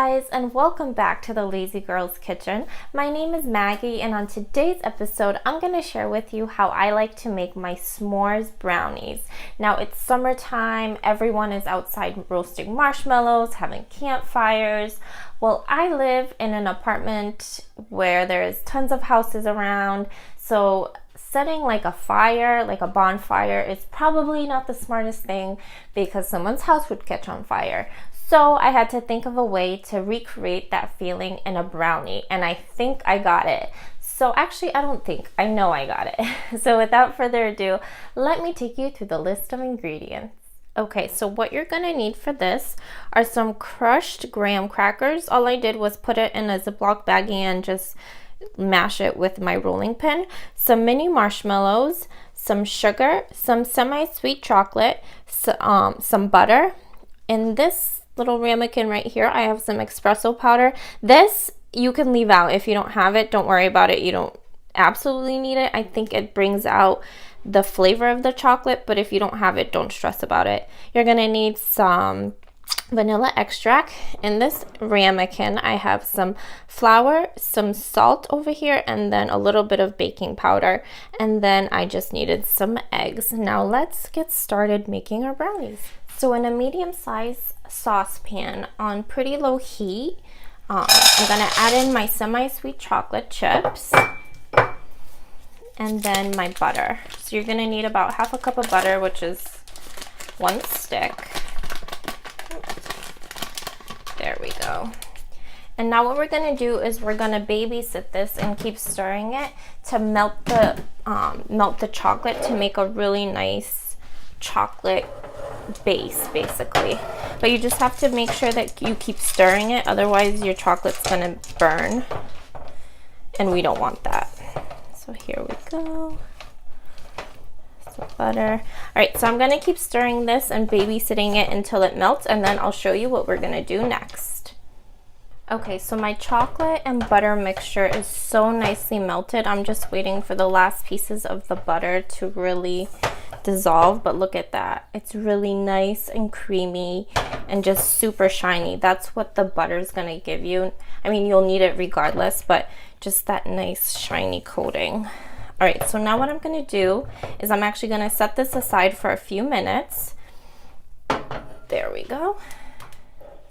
guys, and welcome back to the Lazy Girls Kitchen. My name is Maggie, and on today's episode I'm going to share with you how I like to make my s'mores brownies. Now it's summertime, everyone is outside roasting marshmallows, having campfires. Well, I live in an apartment where there's tons of houses around, so setting like a fire, like a bonfire, is probably not the smartest thing because someone's house would catch on fire. So I had to think of a way to recreate that feeling in a brownie, and I think I got it. So actually, I know I got it. So without further ado, let me take you through the list of ingredients. Okay, so what you're gonna need for this are some crushed graham crackers. All I did was put it in a Ziploc baggie and just mash it with my rolling pin. Some mini marshmallows, some sugar, some semi-sweet chocolate, some butter. In this little ramekin right here, I have some espresso powder. This you can leave out if you don't have it. Don't worry about it. You don't absolutely need it. I think it brings out the flavor of the chocolate, but if you don't have it, don't stress about it. You're gonna need some vanilla extract. In this ramekin, I have some flour, some salt over here, and then a little bit of baking powder. And then I just needed some eggs. Now let's get started making our brownies. So in a medium-sized saucepan on pretty low heat, I'm gonna add in my semi-sweet chocolate chips and then my butter. So you're gonna need about half a cup of butter, which is 1 stick. There we go. And now what we're gonna do is we're gonna babysit this and keep stirring it to melt the chocolate to make a really nice chocolate base, basically. But you just have to make sure that you keep stirring it, otherwise your chocolate's gonna burn, and we don't want that. So here we go. Some butter. All right, so I'm gonna keep stirring this and babysitting it until it melts, and then I'll show you what we're gonna do next. Okay, so my chocolate and butter mixture is so nicely melted. I'm just waiting for the last pieces of the butter to really dissolve, but look at that. It's really nice and creamy and just super shiny. That's what the butter is gonna give you. I mean, you'll need it regardless, but just that nice shiny coating. All right, so now what I'm gonna do is I'm actually gonna set this aside for a few minutes. There we go.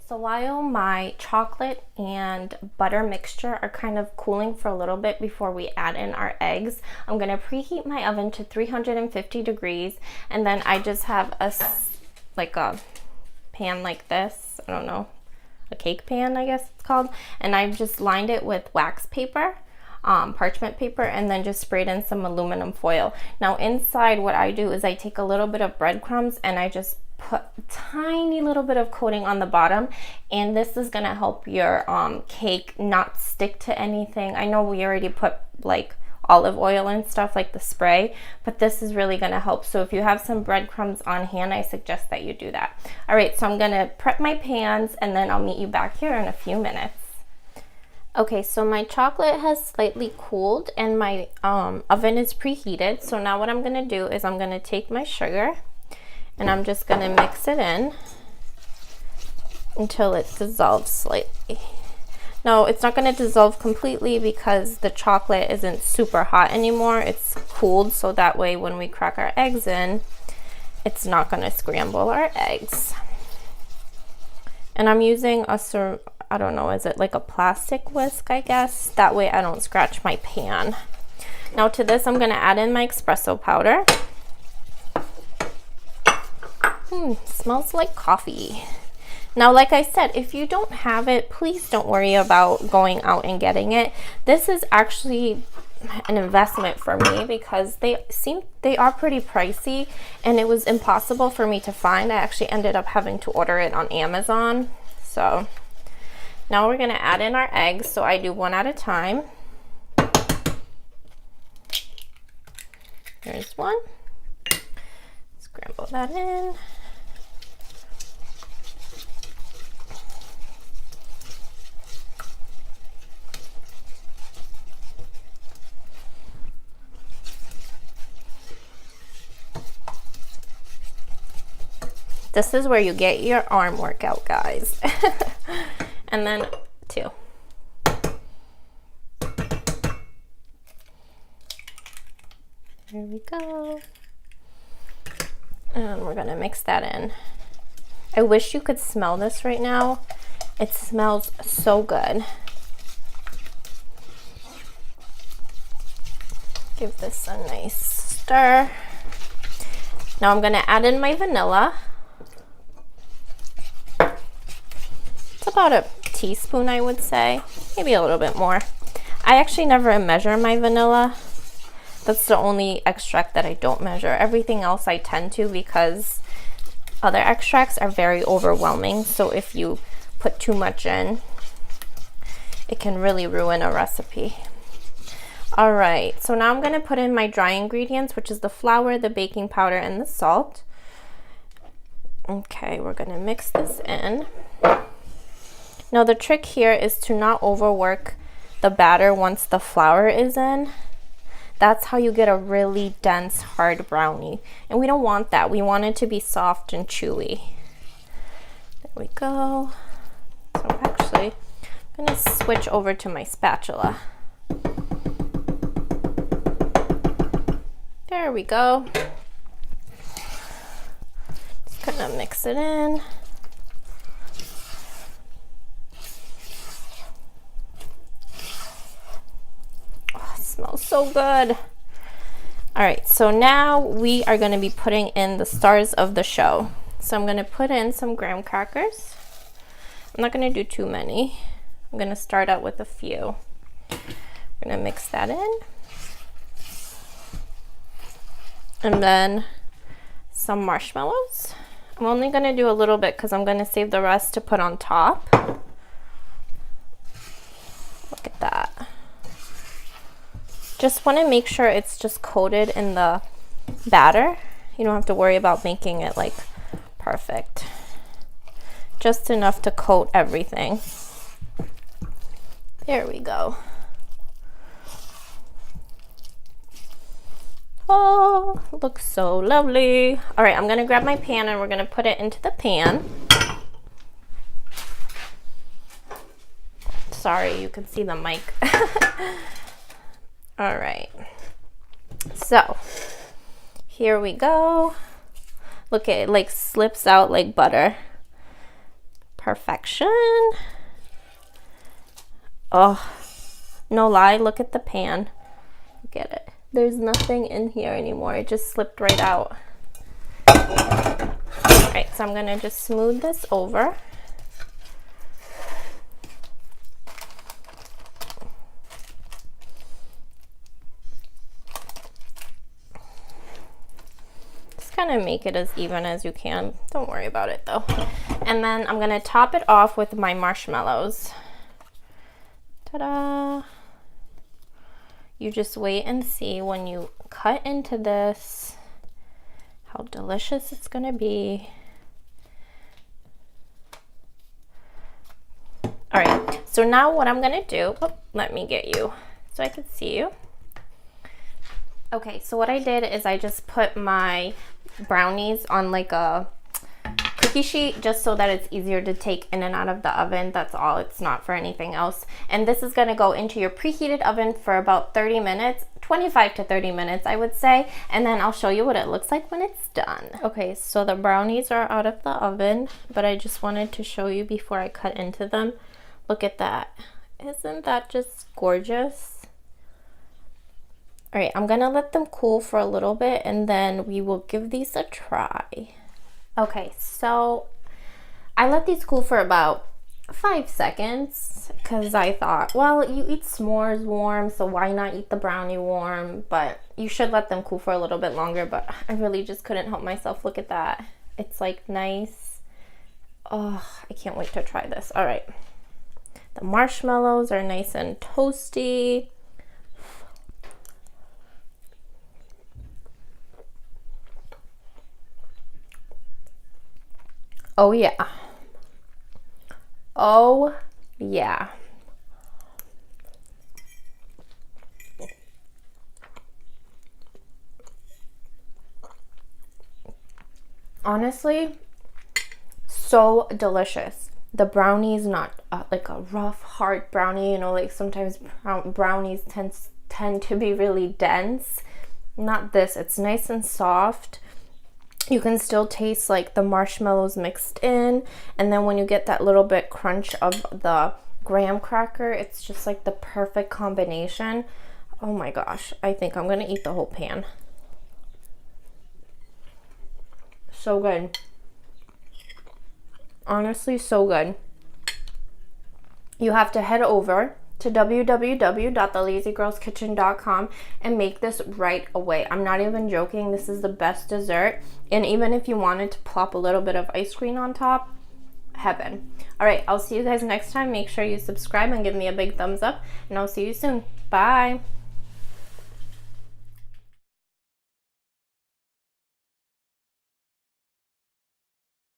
So while my chocolate and butter mixture are kind of cooling for a little bit before we add in our eggs, I'm gonna preheat my oven to 350 degrees, and then I just have a pan like this, I don't know, a cake pan I guess it's called, and I've just lined it with wax paper, parchment paper, and then just sprayed in some aluminum foil. Now inside, what I do is I take a little bit of breadcrumbs and I just put a tiny little bit of coating on the bottom, and this is gonna help your cake not stick to anything. I know we already put like olive oil and stuff, like the spray, but this is really gonna help. So if you have some breadcrumbs on hand, I suggest that you do that. All right, so I'm gonna prep my pans and then I'll meet you back here in a few minutes. Okay, so my chocolate has slightly cooled and my oven is preheated. So now what I'm gonna do is I'm gonna take my sugar and I'm just gonna mix it in until it dissolves slightly. No, it's not gonna dissolve completely because the chocolate isn't super hot anymore. It's cooled, so that way when we crack our eggs in, it's not gonna scramble our eggs. And I'm using I don't know, is it like a plastic whisk, I guess? That way I don't scratch my pan. Now to this, I'm gonna add in my espresso powder. Smells like coffee. Now, like I said, if you don't have it, please don't worry about going out and getting it. This is actually an investment for me because they are pretty pricey, and it was impossible for me to find. I actually ended up having to order it on Amazon. So now we're gonna add in our eggs. So I do one at a time. There's one. Scramble that in. This is where you get your arm workout, guys. and then 2. There we go. And we're gonna mix that in. I wish you could smell this right now. It smells so good. Give this a nice stir. Now I'm gonna add in my vanilla. It's about a teaspoon, I would say, maybe a little bit more. I actually never measure my vanilla. That's the only extract that I don't measure. Everything else I tend to, because other extracts are very overwhelming. So if you put too much in, it can really ruin a recipe. All right, so now I'm gonna put in my dry ingredients, which is the flour, the baking powder, and the salt. Okay, we're gonna mix this in. Now the trick here is to not overwork the batter once the flour is in. That's how you get a really dense, hard brownie. And we don't want that. We want it to be soft and chewy. There we go. So actually, I'm gonna switch over to my spatula. There we go. Just gonna mix it in. Oh, it smells so good. All right, so now we are gonna be putting in the stars of the show. So I'm gonna put in some graham crackers. I'm not gonna do too many. I'm gonna start out with a few. I'm gonna mix that in. And then some marshmallows. I'm only gonna do a little bit because I'm gonna save the rest to put on top. Look at that. Just wanna make sure it's just coated in the batter. You don't have to worry about making it like perfect. Just enough to coat everything. There we go. Oh, looks so lovely. All right, I'm gonna grab my pan and we're gonna put it into the pan. Sorry, you can see the mic. All right, so here we go. Look, it like slips out like butter. Perfection. Oh, no lie, look at the pan. Look at it. There's nothing in here anymore. It just slipped right out. All right, so I'm gonna just smooth this over. Just kind of make it as even as you can. Don't worry about it though. And then I'm gonna top it off with my marshmallows. Ta-da! You just wait and see when you cut into this how delicious it's gonna be. All right, so now what I'm gonna do, oh, let me get you so I can see you. Okay, so what I did is I just put my brownies on like a cookie sheet just so that it's easier to take in and out of the oven. That's all. It's not for anything else. And this is going to go into your preheated oven for about 30 minutes, 25 to 30 minutes, I would say. And then I'll show you what it looks like when it's done. Okay, so the brownies are out of the oven, but I just wanted to show you before I cut into them. Look at that. Isn't that just gorgeous? All right, I'm going to let them cool for a little bit and then we will give these a try. Okay, so I let these cool for about 5 seconds because I thought, well, you eat s'mores warm, so why not eat the brownie warm? But you should let them cool for a little bit longer, but I really just couldn't help myself. Look at that. It's like nice. Oh, I can't wait to try this. All right. The marshmallows are nice and toasty. Oh yeah. Oh yeah. Honestly, so delicious. the brownie is not like a rough, hard brownie. You know, like sometimes brownies tend to be really dense. Not this. It's nice and soft. You can still taste like the marshmallows mixed in, and then when you get that little bit crunch of the graham cracker, it's just like the perfect combination. Oh my gosh, I think I'm gonna eat the whole pan. So good. Honestly, so good. You have to head over to www.thelazygirlskitchen.com and make this right away. I'm not even joking. This is the best dessert. And even if you wanted to plop a little bit of ice cream on top, heaven. All right, I'll see you guys next time. Make sure you subscribe and give me a big thumbs up, and I'll see you soon. Bye.